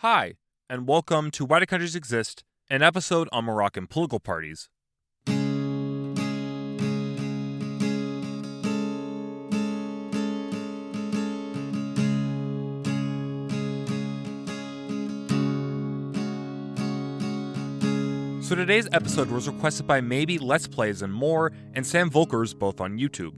Hi, and welcome to Why Do Countries Exist, an episode on Moroccan political parties. So today's episode was requested by Maybe Let's Plays and More and Sam Volkers, both on YouTube.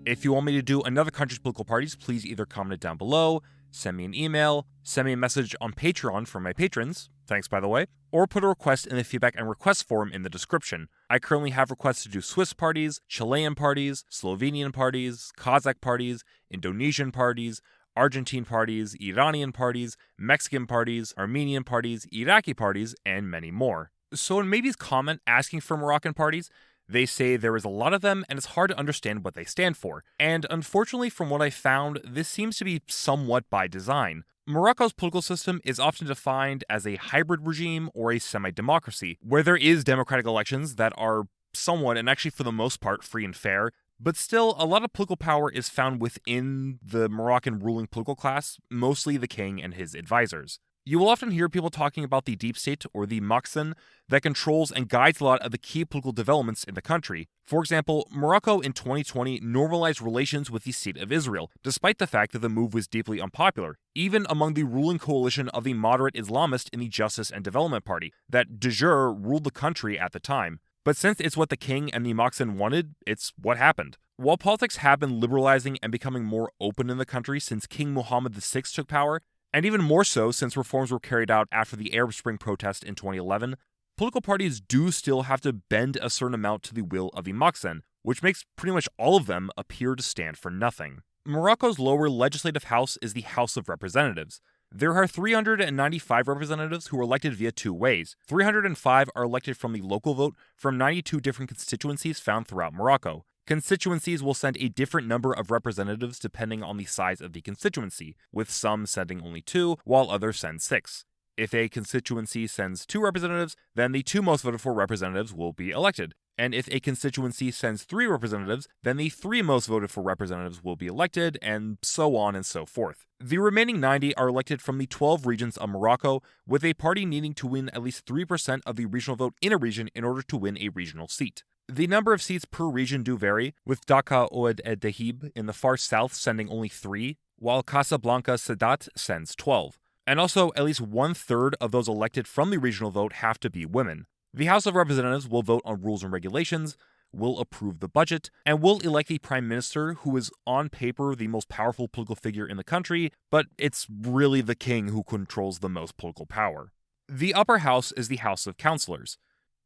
If you want me to do another country's political parties, please either comment it down below, send me an email, send me a message on Patreon for my patrons, thanks by the way, or put a request in the feedback and request form in the description. I currently have requests to do Swiss parties, Chilean parties, Slovenian parties, Kazakh parties, Indonesian parties, Argentine parties, Iranian parties, Mexican parties, Armenian parties, Iraqi parties, and many more. So in Maybe's comment asking for Moroccan parties, they say there is a lot of them and it's hard to understand what they stand for. And unfortunately, from what I found, this seems to be somewhat by design. Morocco's political system is often defined as a hybrid regime or a semi-democracy, where there is democratic elections that are somewhat, and actually for the most part, free and fair. But still, a lot of political power is found within the Moroccan ruling political class, mostly the king and his advisors. You will often hear people talking about the deep state, or the Moroccan, that controls and guides a lot of the key political developments in the country. For example, Morocco in 2020 normalized relations with the State of Israel, despite the fact that the move was deeply unpopular, even among the ruling coalition of the moderate Islamists in the Justice and Development Party, that de jure ruled the country at the time. But since it's what the king and the Moroccan wanted, it's what happened. While politics have been liberalizing and becoming more open in the country since King Mohammed VI took power, and even more so since reforms were carried out after the Arab Spring protest in 2011, political parties do still have to bend a certain amount to the will of the Moroccan, which makes pretty much all of them appear to stand for nothing. Morocco's lower legislative house is the House of Representatives. There are 395 representatives who are elected via two ways. 305 are elected from the local vote from 92 different constituencies found throughout Morocco. Constituencies will send a different number of representatives depending on the size of the constituency, with some sending only 2, while others send 6. If a constituency sends 2 representatives, then the 2 most voted for representatives will be elected. And if a constituency sends 3 representatives, then the 3 most voted for representatives will be elected, and so on and so forth. The remaining 90 are elected from the 12 regions of Morocco, with a party needing to win at least 3% of the regional vote in a region in order to win a regional seat. The number of seats per region do vary, with Dhaka Oued Ed Dahib in the far south sending only 3, while Casablanca Sadat sends 12. And also, at least 1/3 of those elected from the regional vote have to be women. The House of Representatives will vote on rules and regulations, will approve the budget, and will elect the Prime Minister, who is on paper the most powerful political figure in the country, but it's really the king who controls the most political power. The upper house is the House of Councillors.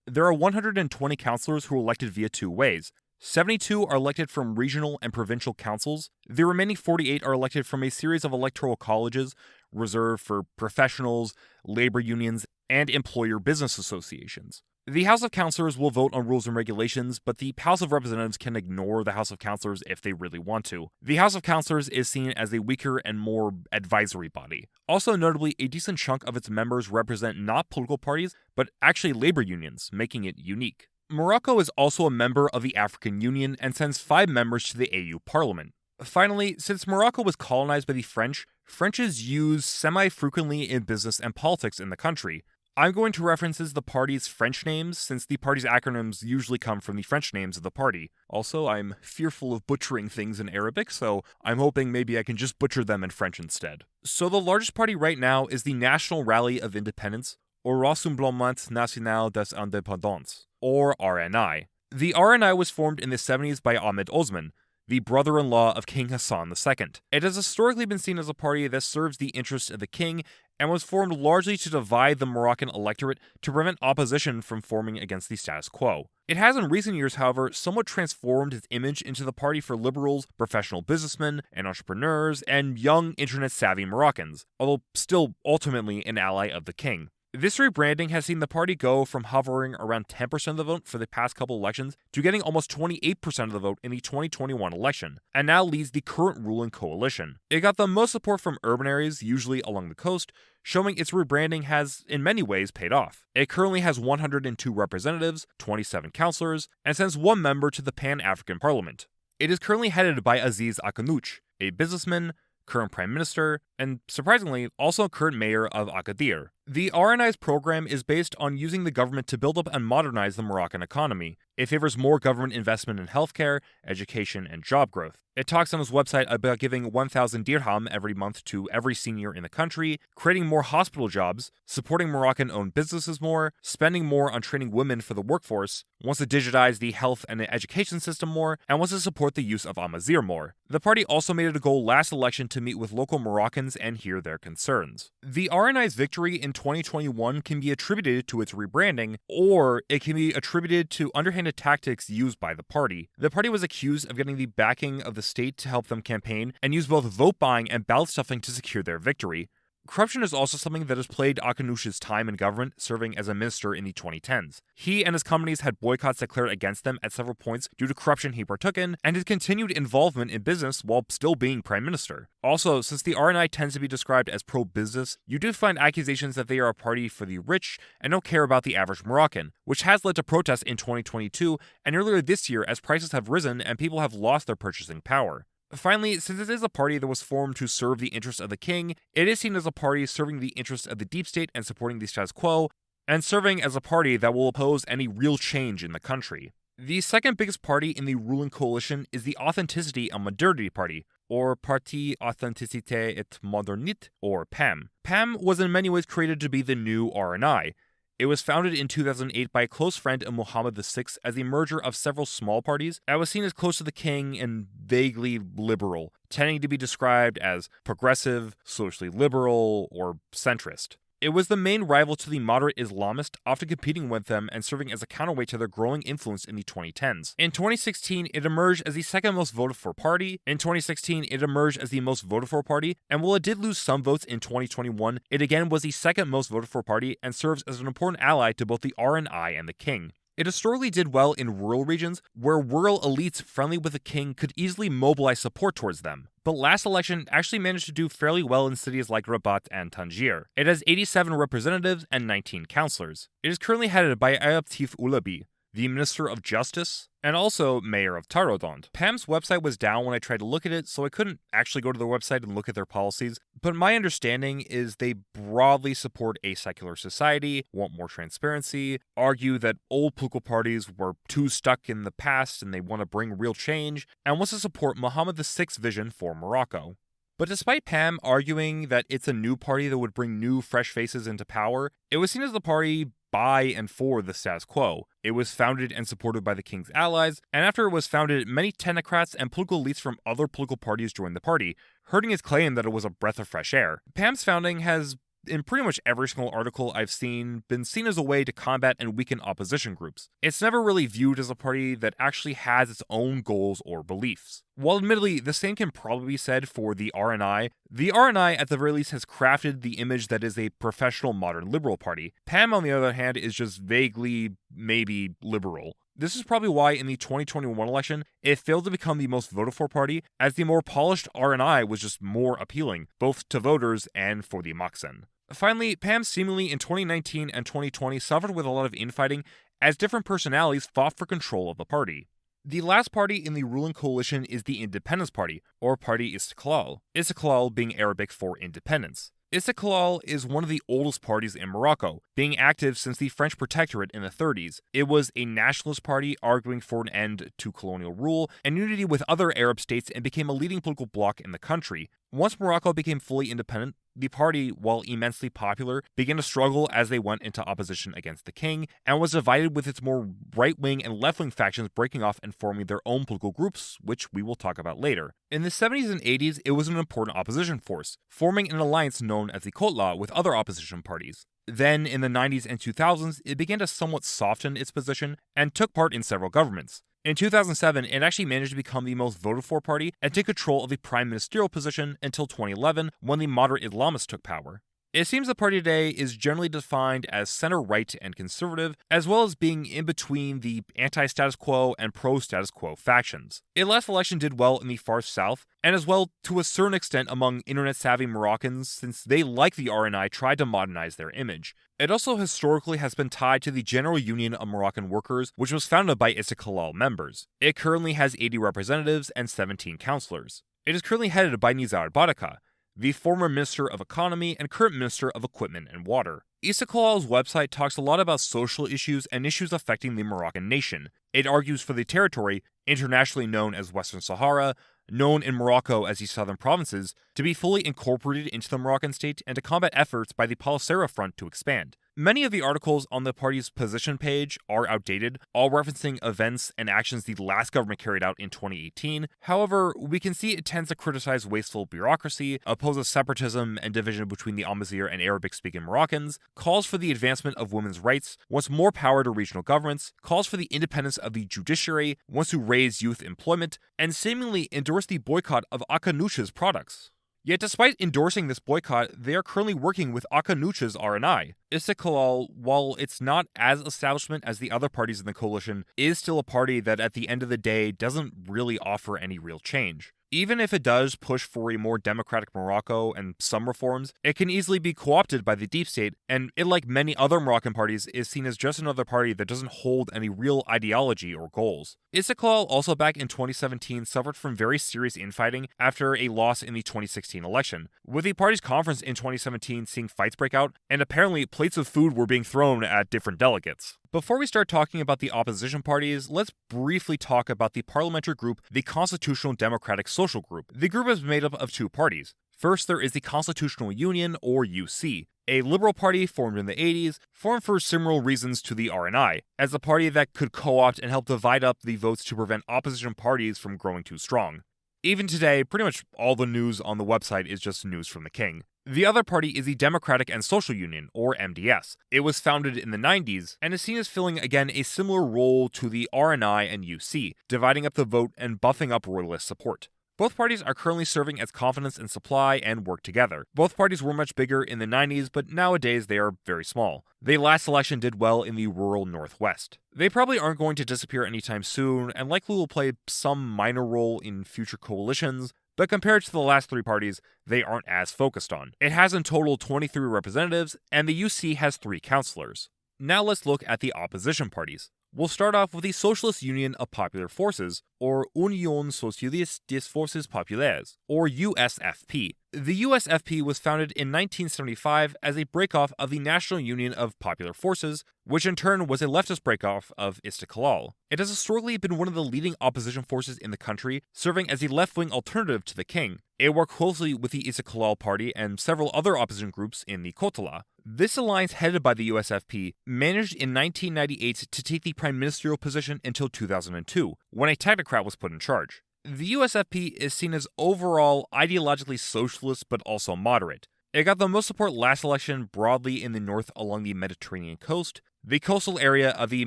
There are 120 councillors who are elected via 2 ways. 72 are elected from regional and provincial councils. The remaining 48 are elected from a series of electoral colleges reserved for professionals, labor unions, and employer business associations. The House of Councillors will vote on rules and regulations, but the House of Representatives can ignore the House of Councillors if they really want to. The House of Councillors is seen as a weaker and more advisory body. Also notably, a decent chunk of its members represent not political parties, but actually labor unions, making it unique. Morocco is also a member of the African Union and sends 5 members to the AU Parliament. Finally, since Morocco was colonized by the French, French is used semi-frequently in business and politics in the country. I'm going to reference the party's French names, since the party's acronyms usually come from the French names of the party. Also, I'm fearful of butchering things in Arabic, so I'm hoping maybe I can just butcher them in French instead. So the largest party right now is the National Rally of Independence, or Rassemblement National des Indépendants, or RNI. The RNI was formed in the 70s by Ahmed Osman, the brother-in-law of King Hassan II. It has historically been seen as a party that serves the interests of the king and was formed largely to divide the Moroccan electorate to prevent opposition from forming against the status quo. It has in recent years, however, somewhat transformed its image into the party for liberals, professional businessmen, and entrepreneurs, and young internet-savvy Moroccans, although still ultimately an ally of the king. This rebranding has seen the party go from hovering around 10% of the vote for the past couple elections to getting almost 28% of the vote in the 2021 election, and now leads the current ruling coalition. It got the most support from urban areas, usually along the coast, showing its rebranding has, in many ways, paid off. It currently has 102 representatives, 27 councillors, and sends 1 member to the Pan-African Parliament. It is currently headed by Aziz Akanouch, a businessman, current prime minister, and surprisingly, also current mayor of Agadir. The RNI's program is based on using the government to build up and modernize the Moroccan economy. It favors more government investment in healthcare, education, and job growth. It talks on its website about giving 1,000 dirham every month to every senior in the country, creating more hospital jobs, supporting Moroccan-owned businesses more, spending more on training women for the workforce, wants to digitize the health and education system more, and wants to support the use of Amazigh more. The party also made it a goal last election to meet with local Moroccans and hear their concerns. The RNI's victory in 2021 can be attributed to its rebranding, or it can be attributed to underhanded tactics used by the party. The party was accused of getting the backing of the state to help them campaign and used both vote buying and ballot stuffing to secure their victory. Corruption is also something that has plagued Akhnouch's time in government, serving as a minister in the 2010s. He and his companies had boycotts declared against them at several points due to corruption he partook in, and his continued involvement in business while still being prime minister. Also, since the RNI tends to be described as pro-business, you do find accusations that they are a party for the rich and don't care about the average Moroccan, which has led to protests in 2022 and earlier this year as prices have risen and people have lost their purchasing power. Finally, since it is a party that was formed to serve the interests of the king, it is seen as a party serving the interests of the deep state and supporting the status quo, and serving as a party that will oppose any real change in the country. The second biggest party in the ruling coalition is the Authenticity and Modernity Party, or Parti Authenticité et Modernité, or PAM. PAM was in many ways created to be the new RNI. It was founded in 2008 by a close friend of Mohammed VI as the merger of several small parties and was seen as close to the king and vaguely liberal, tending to be described as progressive, socially liberal, or centrist. It was the main rival to the moderate Islamists, often competing with them and serving as a counterweight to their growing influence in the 2010s. In 2016, it emerged as the second most voted for party. In 2016, it emerged as the most voted for party, and while it did lose some votes in 2021, it again was the second most voted for party and serves as an important ally to both the RNI and the king. It historically did well in rural regions, where rural elites friendly with the king could easily mobilize support towards them. But last election actually managed to do fairly well in cities like Rabat and Tangier. It has 87 representatives and 19 councillors. It is currently headed by Ayabtif Ulabi, the Minister of Justice, and also Mayor of Tarodont. PAM's website was down when I tried to look at it, so I couldn't actually go to their website and look at their policies, but my understanding is they broadly support a secular society, want more transparency, argue that old political parties were too stuck in the past and they want to bring real change, and wants to support Mohammed VI's vision for Morocco. But despite PAM arguing that it's a new party that would bring new, fresh faces into power, it was seen as the party by and for the status quo. It was founded and supported by the king's allies, and after it was founded, many technocrats and political elites from other political parties joined the party, hurting its claim that it was a breath of fresh air. PAM's founding has, in pretty much every single article I've seen, been seen as a way to combat and weaken opposition groups. It's never really viewed as a party that actually has its own goals or beliefs. While admittedly, the same can probably be said for the RNI at the very least has crafted the image that is a professional modern liberal party. PAM, on the other hand, is just vaguely, maybe, liberal. This is probably why in the 2021 election, it failed to become the most voted for party, as the more polished RNI was just more appealing, both to voters and for the Moksen. Finally, PAM seemingly in 2019 and 2020 suffered with a lot of infighting as different personalities fought for control of the party. The last party in the ruling coalition is the Independence Party, or Parti Istiqlal. Istiqlal being Arabic for independence. Istiqlal is one of the oldest parties in Morocco, being active since the French protectorate in the 30s. It was a nationalist party arguing for an end to colonial rule and unity with other Arab states and became a leading political bloc in the country. Once Morocco became fully independent, the party, while immensely popular, began to struggle as they went into opposition against the king, and was divided with its more right-wing and left-wing factions breaking off and forming their own political groups, which we will talk about later. In the 70s and 80s, it was an important opposition force, forming an alliance known as the Kotla with other opposition parties. Then, in the 90s and 2000s, it began to somewhat soften its position and took part in several governments. In 2007, it actually managed to become the most voted for party and take control of the prime ministerial position until 2011, when the moderate Islamists took power. It seems the party today is generally defined as center-right and conservative, as well as being in between the anti-status quo and pro-status quo factions. Its last election did well in the far south, and as well to a certain extent among internet-savvy Moroccans, since they, like the RNI, tried to modernize their image. It also historically has been tied to the General Union of Moroccan Workers, which was founded by Istiqlal members. It currently has 80 representatives and 17 councillors. It is currently headed by Nizar Baraka, the former Minister of Economy and current Minister of Equipment and Water. Istiqlal's website talks a lot about social issues and issues affecting the Moroccan nation. It argues for the territory, internationally known as Western Sahara, known in Morocco as the southern provinces, to be fully incorporated into the Moroccan state and to combat efforts by the Polisario Front to expand. Many of the articles on the party's position page are outdated, all referencing events and actions the last government carried out in 2018. However, we can see it tends to criticize wasteful bureaucracy, opposes separatism and division between the Amazigh and Arabic-speaking Moroccans, calls for the advancement of women's rights, wants more power to regional governments, calls for the independence of the judiciary, wants to raise youth employment, and seemingly endorse the boycott of Akanush's products. Yet despite endorsing this boycott, they are currently working with Akanush's RNI. Istiqlal, while it's not as establishment as the other parties in the coalition, is still a party that at the end of the day doesn't really offer any real change. Even if it does push for a more democratic Morocco and some reforms, it can easily be co-opted by the deep state, and it, like many other Moroccan parties, is seen as just another party that doesn't hold any real ideology or goals. Istiqlal also back in 2017 suffered from very serious infighting after a loss in the 2016 election, with the party's conference in 2017 seeing fights break out, and apparently plates of food were being thrown at different delegates. Before we start talking about the opposition parties, let's briefly talk about the parliamentary group, the Constitutional Democratic Social Group. The group is made up of two parties. First, there is the Constitutional Union, or UC, a liberal party formed in the 80s, formed for similar reasons to the RNI, as a party that could co-opt and help divide up the votes to prevent opposition parties from growing too strong. Even today, pretty much all the news on the website is just news from the king. The other party is the Democratic and Social Union, or MDS. It was founded in the 90s and is seen as filling again a similar role to the RNI and UC, dividing up the vote and buffing up royalist support. Both parties are currently serving as confidence and supply and work together. Both parties were much bigger in the 90s, but nowadays they are very small. The last election did well in the rural northwest. They probably aren't going to disappear anytime soon, and likely will play some minor role in future coalitions, but compared to the last three parties, they aren't as focused on. It has in total 23 representatives, and the UC has 3 councillors. Now let's look at the opposition parties. We'll start off with the Socialist Union of Popular Forces, or Union Socialiste des Forces Populaires, or USFP. The USFP was founded in 1975 as a breakoff of the National Union of Popular Forces, which in turn was a leftist breakoff of Istiqlal. It has historically been one of the leading opposition forces in the country, serving as a left-wing alternative to the king. It worked closely with the Istiqlal party and several other opposition groups in the Kotala. This alliance, headed by the USFP, managed in 1998 to take the prime ministerial position until 2002, when a technocrat was put in charge. The USFP is seen as overall ideologically socialist but also moderate. It got the most support last election broadly in the north along the Mediterranean coast, the coastal area of the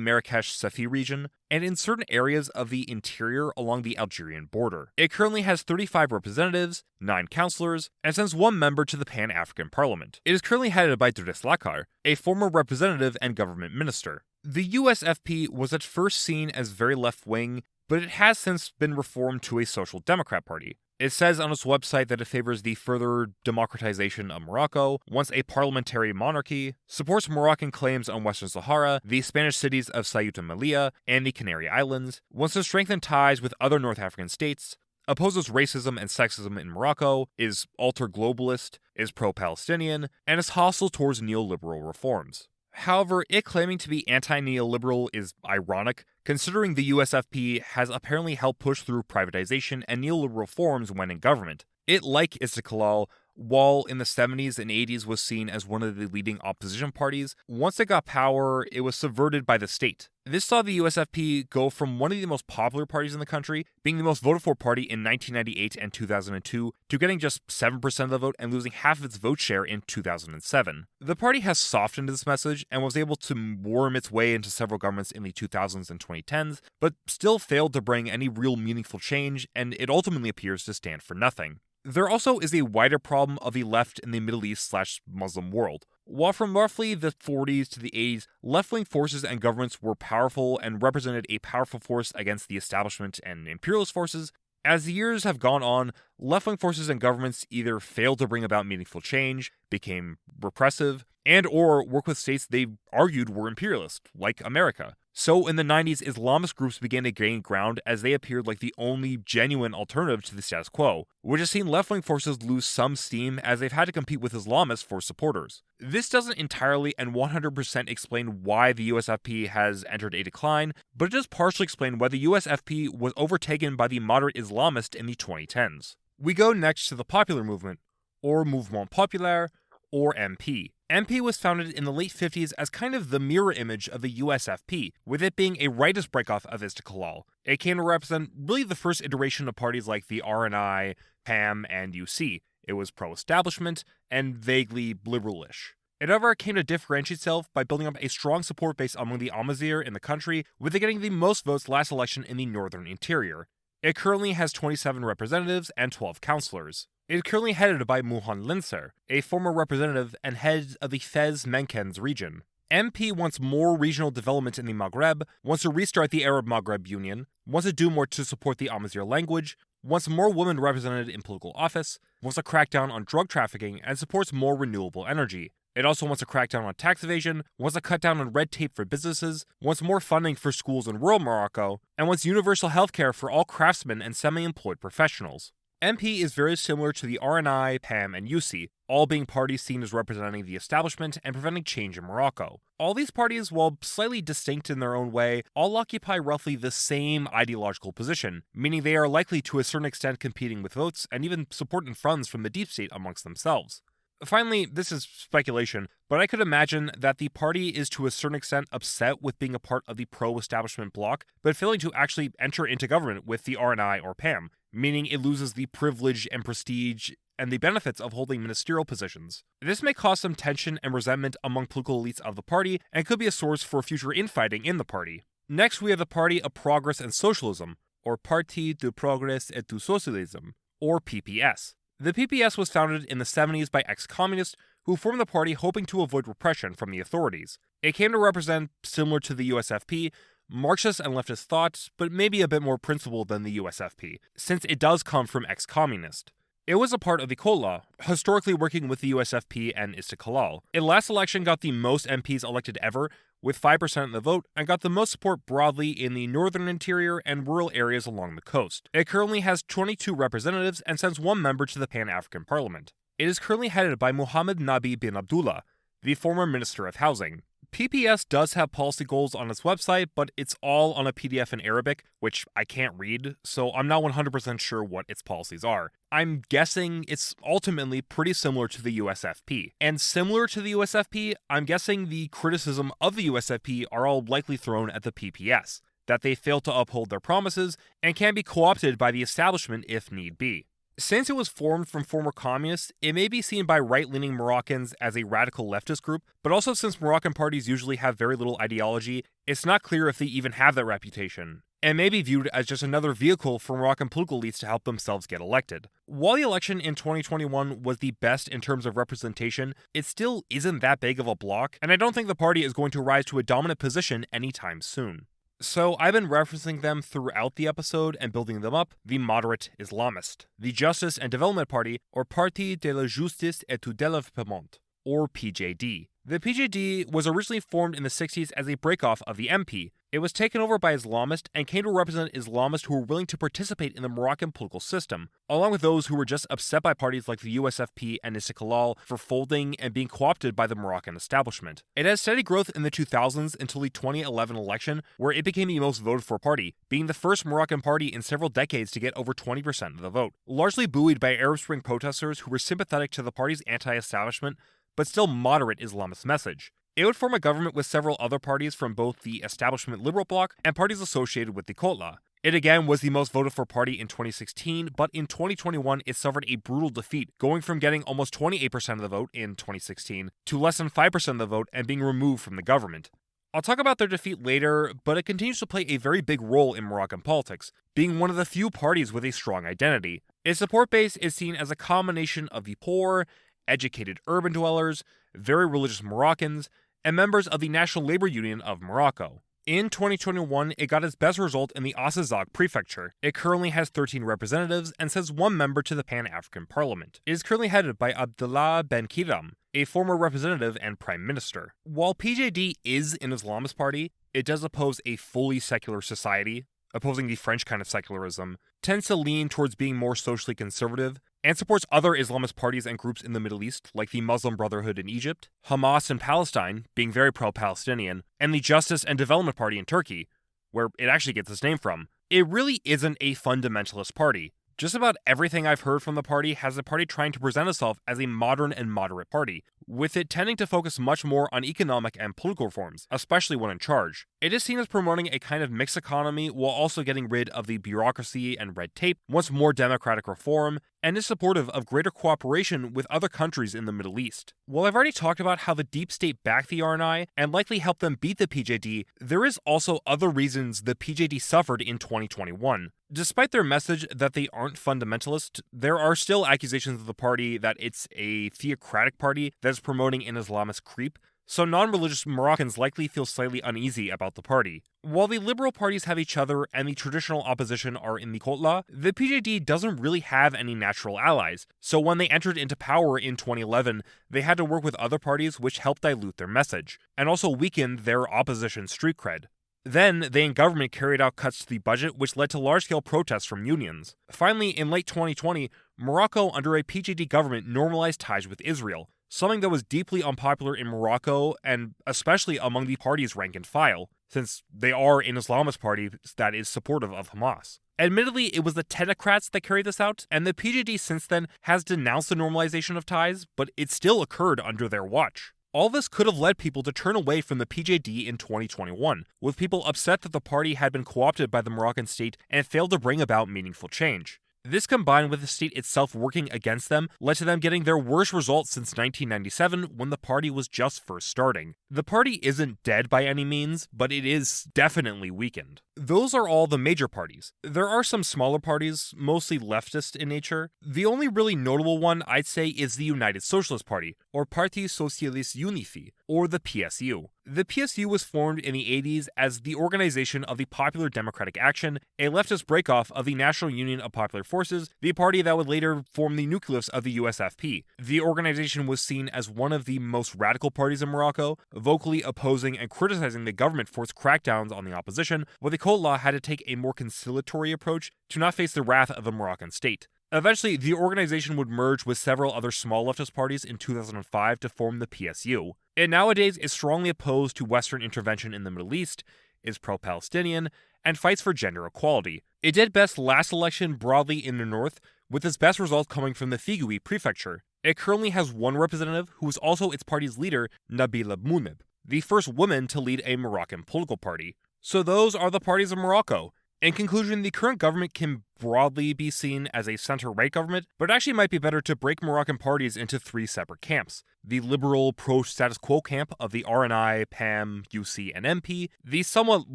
Marrakesh-Safi region, and in certain areas of the interior along the Algerian border. It currently has 35 representatives, 9 councillors, and sends 1 member to the Pan-African Parliament. It is currently headed by Driss Lakar, a former representative and government minister. The USFP was at first seen as very left-wing, but it has since been reformed to a social democrat party. It says on its website that it favors the further democratization of Morocco, wants a parliamentary monarchy, supports Moroccan claims on Western Sahara, the Spanish cities of Ceuta and Melilla, and the Canary Islands, wants to strengthen ties with other North African states, opposes racism and sexism in Morocco, is ultra-globalist, is pro-Palestinian, and is hostile towards neoliberal reforms. However, it claiming to be anti-neoliberal is ironic, considering the USFP has apparently helped push through privatization and neoliberal reforms when in government. It, like Istiqlal, while in the 70s and 80s was seen as one of the leading opposition parties, once it got power, it was subverted by the state. This saw the USFP go from one of the most popular parties in the country, being the most voted for party in 1998 and 2002, to getting just 7% of the vote and losing half of its vote share in 2007. The party has softened this message and was able to worm its way into several governments in the 2000s and 2010s, but still failed to bring any real meaningful change, and it ultimately appears to stand for nothing. There also is a wider problem of the left in the Middle East/Muslim world. While from roughly the 40s to the 80s, left-wing forces and governments were powerful and represented a powerful force against the establishment and imperialist forces, as the years have gone on, left-wing forces and governments either failed to bring about meaningful change, became repressive, and or work with states they argued were imperialist, like America. So in the 90s, Islamist groups began to gain ground as they appeared like the only genuine alternative to the status quo, which has seen left-wing forces lose some steam as they've had to compete with Islamists for supporters. This doesn't entirely and 100% explain why the USFP has entered a decline, but it does partially explain why the USFP was overtaken by the moderate Islamist in the 2010s. We go next to the Popular Movement, or Mouvement Populaire, or MP. MP was founded in the late 50s as kind of the mirror image of the USFP, with it being a rightist breakoff of Istiqlal. It came to represent really the first iteration of parties like the RNI, PAM, and UC. It was pro-establishment and vaguely liberalish. It however came to differentiate itself by building up a strong support base among the Amazigh in the country, with it getting the most votes last election in the northern interior. It currently has 27 representatives and 12 councillors. It is currently headed by Muhan Linser, a former representative and head of the Fez Menkens region. MP wants more regional development in the Maghreb, wants to restart the Arab Maghreb Union, wants to do more to support the Amazigh language, wants more women represented in political office, wants to crack down on drug trafficking, and supports more renewable energy. It also wants to crack down on tax evasion, wants to cut down on red tape for businesses, wants more funding for schools in rural Morocco, and wants universal healthcare for all craftsmen and semi-employed professionals. MP is very similar to the RNI, PAM, and UC, all being parties seen as representing the establishment and preventing change in Morocco. All these parties, while slightly distinct in their own way, all occupy roughly the same ideological position, meaning they are likely to a certain extent competing with votes and even support and funds from the deep state amongst themselves. Finally, this is speculation, but I could imagine that the party is to a certain extent upset with being a part of the pro-establishment bloc, but failing to actually enter into government with the RNI or PAM, meaning it loses the privilege and prestige and the benefits of holding ministerial positions. This may cause some tension and resentment among political elites of the party, and could be a source for future infighting in the party. Next, we have the Party of Progress and Socialism, or Parti de Progrès et du Socialisme, or PPS. The PPS was founded in the 70s by ex-communists who formed the party hoping to avoid repression from the authorities. It came to represent, similar to the USFP, Marxist and leftist thoughts, but maybe a bit more principled than the USFP, since it does come from ex-communist. It was a part of the Kola, historically working with the USFP and Istiqlal. It last election got the most MPs elected ever, with 5% of the vote, and got the most support broadly in the northern interior and rural areas along the coast. It currently has 22 representatives and sends one member to the Pan-African Parliament. It is currently headed by Mohammed Nabi bin Abdullah, the former Minister of Housing. PPS does have policy goals on its website, but it's all on a PDF in Arabic, which I can't read, so I'm not 100% sure what its policies are. I'm guessing it's ultimately pretty similar to the USFP. And similar to the USFP, I'm guessing the criticism of the USFP are all likely thrown at the PPS, that they fail to uphold their promises and can be co-opted by the establishment if need be. Since it was formed from former communists, it may be seen by right-leaning Moroccans as a radical leftist group, but also since Moroccan parties usually have very little ideology, it's not clear if they even have that reputation, and may be viewed as just another vehicle for Moroccan political elites to help themselves get elected. While the election in 2021 was the best in terms of representation, it still isn't that big of a bloc, and I don't think the party is going to rise to a dominant position anytime soon. So I've been referencing them throughout the episode and building them up: the moderate Islamist, the Justice and Development Party, or Parti de la Justice et du Développement, or PJD. The PJD was originally formed in the 60s as a breakoff of the MP. It was taken over by Islamists and came to represent Islamists who were willing to participate in the Moroccan political system, along with those who were just upset by parties like the USFP and Istiqlal for folding and being co-opted by the Moroccan establishment. It had steady growth in the 2000s until the 2011 election, where it became the most voted for party, being the first Moroccan party in several decades to get over 20% of the vote, largely buoyed by Arab Spring protesters who were sympathetic to the party's anti-establishment but still moderate Islamist message. It would form a government with several other parties from both the establishment liberal bloc and parties associated with the Kotla. It again was the most voted for party in 2016, but in 2021 it suffered a brutal defeat, going from getting almost 28% of the vote in 2016 to less than 5% of the vote and being removed from the government. I'll talk about their defeat later, but it continues to play a very big role in Moroccan politics, being one of the few parties with a strong identity. Its support base is seen as a combination of the poor, educated urban dwellers, very religious Moroccans, and members of the National Labor Union of Morocco. In 2021, it got its best result in the Asazag prefecture. It currently has 13 representatives and sends one member to the Pan-African Parliament. It is currently headed by Abdullah Ben Kiram, a former representative and prime minister. While PJD is an Islamist party, it does oppose a fully secular society, opposing the French kind of secularism, tends to lean towards being more socially conservative, and supports other Islamist parties and groups in the Middle East, like the Muslim Brotherhood in Egypt, Hamas in Palestine, being very pro-Palestinian, and the Justice and Development Party in Turkey, where it actually gets its name from. It really isn't a fundamentalist party. Just about everything I've heard from the party has the party trying to present itself as a modern and moderate party, with it tending to focus much more on economic and political reforms, especially when in charge. It is seen as promoting a kind of mixed economy while also getting rid of the bureaucracy and red tape, wants more democratic reform, and is supportive of greater cooperation with other countries in the Middle East. While I've already talked about how the deep state backed the RNI and likely helped them beat the PJD, there is also other reasons the PJD suffered in 2021. Despite their message that they aren't fundamentalist, there are still accusations of the party that it's a theocratic party that is promoting an Islamist creep, so non-religious Moroccans likely feel slightly uneasy about the party. While the liberal parties have each other and the traditional opposition are in the Kotla, the PJD doesn't really have any natural allies, so when they entered into power in 2011, they had to work with other parties which helped dilute their message, and also weakened their opposition street cred. Then, they in government carried out cuts to the budget, which led to large-scale protests from unions. Finally, in late 2020, Morocco, under a PJD government, normalized ties with Israel, something that was deeply unpopular in Morocco, and especially among the party's rank and file, since they are an Islamist party that is supportive of Hamas. Admittedly, it was the technocrats that carried this out, and the PJD since then has denounced the normalization of ties, but it still occurred under their watch. All this could have led people to turn away from the PJD in 2021, with people upset that the party had been co-opted by the Moroccan state and failed to bring about meaningful change. This, combined with the state itself working against them, led to them getting their worst results since 1997 when the party was just first starting. The party isn't dead by any means, but it is definitely weakened. Those are all the major parties. There are some smaller parties, mostly leftist in nature. The only really notable one I'd say is the United Socialist Party, or Parti Socialist Unifié, or the PSU. The PSU was formed in the 80s as the Organization of the Popular Democratic Action, a leftist breakoff of the National Union of Popular Forces, the party that would later form the nucleus of the USFP. The organization was seen as one of the most radical parties in Morocco, vocally opposing and criticizing the government for its crackdowns on the opposition, while the Kotla had to take a more conciliatory approach to not face the wrath of the Moroccan state. Eventually, the organization would merge with several other small leftist parties in 2005 to form the PSU. It nowadays is strongly opposed to Western intervention in the Middle East, is pro-Palestinian, and fights for gender equality. It did best last election broadly in the north, with its best results coming from the Figui prefecture. It currently has one representative who is also its party's leader, Nabila Mounib, the first woman to lead a Moroccan political party. So those are the parties of Morocco. In conclusion, the current government can broadly be seen as a center-right government, but it actually might be better to break Moroccan parties into three separate camps. The liberal pro-status quo camp of the RNI, PAM, UC, and MP, the somewhat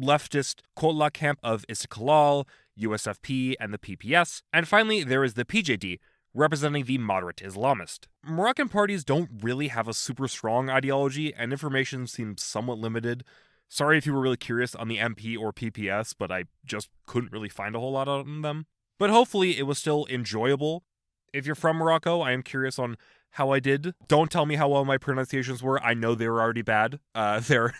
leftist Kotla camp of Istiqlal, USFP, and the PPS, and finally there is the PJD, representing the moderate Islamist. Moroccan parties don't really have a super strong ideology, and information seems somewhat limited. Sorry if you were really curious on the MP or PPS, but I just couldn't really find a whole lot on them. But hopefully it was still enjoyable. If you're from Morocco, I am curious on how I did. Don't tell me how well my pronunciations were. I know they were already bad. They're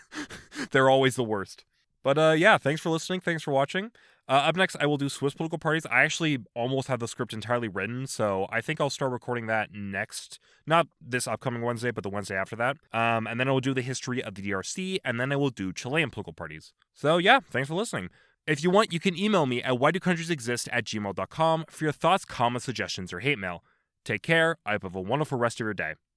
always the worst. But yeah, thanks for listening. Thanks for watching. Up next, I will do Swiss political parties. I actually almost have the script entirely written, so I think I'll start recording that next, not this upcoming Wednesday, but the Wednesday after that. And then I will do the history of the DRC, and then I will do Chilean political parties. So yeah, thanks for listening. If you want, you can email me at whydocountries@gmail.com for your thoughts, comments, suggestions, or hate mail. Take care. I hope you have a wonderful rest of your day.